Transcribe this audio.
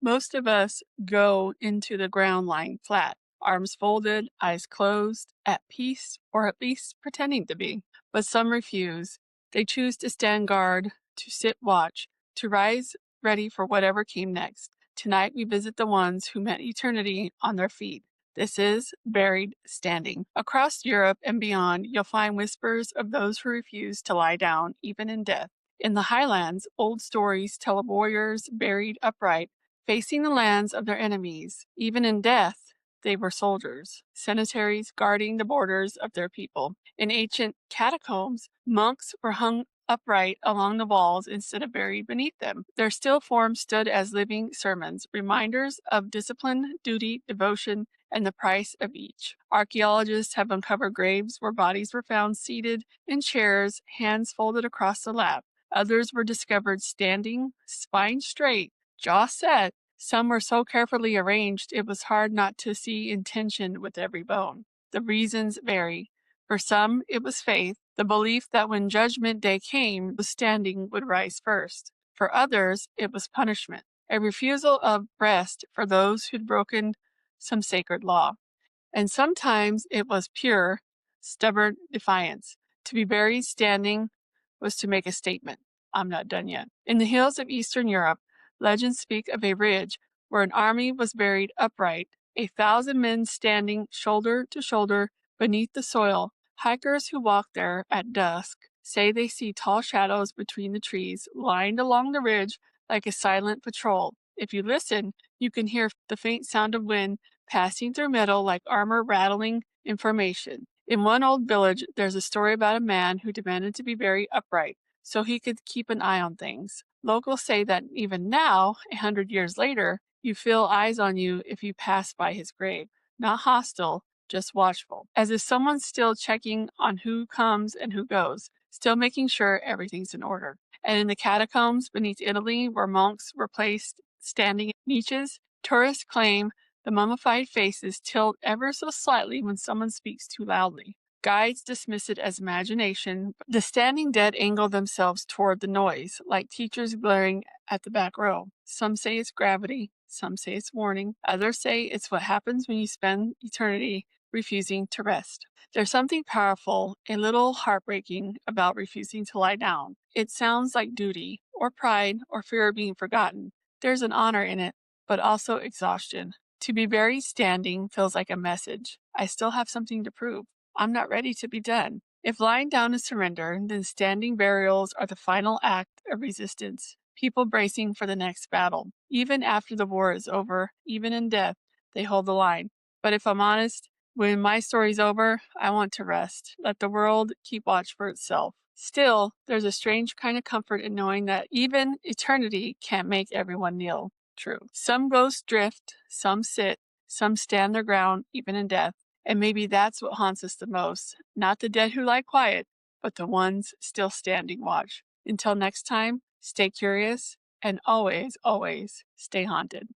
Most of us go into the ground lying flat, arms folded, eyes closed, at peace, or at least pretending to be. But some refuse. They choose to stand guard, to sit watch, to rise ready for whatever came next. Tonight we visit the ones who met eternity on their feet. This is Buried Standing. Across Europe and beyond, you'll find whispers of those who refuse to lie down, even in death. In the highlands, old stories tell of warriors buried upright, facing the lands of their enemies. Even in death, they were soldiers, cemeteries guarding the borders of their people. In ancient catacombs, monks were hung upright along the walls instead of buried beneath them. Their still forms stood as living sermons, reminders of discipline, duty, devotion, and the price of each. Archaeologists have uncovered graves where bodies were found seated in chairs, hands folded across the lap. Others were discovered standing, spine straight, jaw set. Some were so carefully arranged it was hard not to see intention with every bone. The reasons vary. For some, it was faith, the belief that when Judgment Day came, the standing would rise first. For others, it was punishment, a refusal of rest for those who'd broken some sacred law. And sometimes it was pure, stubborn defiance. To be buried standing was to make a statement. I'm not done yet. In the hills of Eastern Europe, legends speak of a ridge where an army was buried upright, 1,000 men standing shoulder to shoulder beneath the soil. Hikers who walk there at dusk say they see tall shadows between the trees lined along the ridge like a silent patrol. If you listen, you can hear the faint sound of wind passing through metal like armor rattling in formation. In one old village, there's a story about a man who demanded to be buried upright so he could keep an eye on things. Locals say that even now, 100 years later, you feel eyes on you if you pass by his grave. Not hostile, just watchful. As if someone's still checking on who comes and who goes, still making sure everything's in order. And in the catacombs beneath Italy, where monks were placed standing in niches, tourists claim the mummified faces tilt ever so slightly when someone speaks too loudly. Guides dismiss it as imagination. The standing dead angle themselves toward the noise, like teachers glaring at the back row. Some say it's gravity, some say it's warning, others say it's what happens when you spend eternity refusing to rest. There's something powerful, a little heartbreaking, about refusing to lie down. It sounds like duty, or pride, or fear of being forgotten. There's an honor in it, but also exhaustion. To be buried standing feels like a message. I still have something to prove. I'm not ready to be done. If lying down is surrender, then standing burials are the final act of resistance. People bracing for the next battle. Even after the war is over, even in death, they hold the line. But if I'm honest, when my story's over, I want to rest. Let the world keep watch for itself. Still, there's a strange kind of comfort in knowing that even eternity can't make everyone kneel. True. Some ghosts drift, some sit, some stand their ground, even in death. And maybe that's what haunts us the most. Not the dead who lie quiet, but the ones still standing watch. Until next time, stay curious and always, always stay haunted.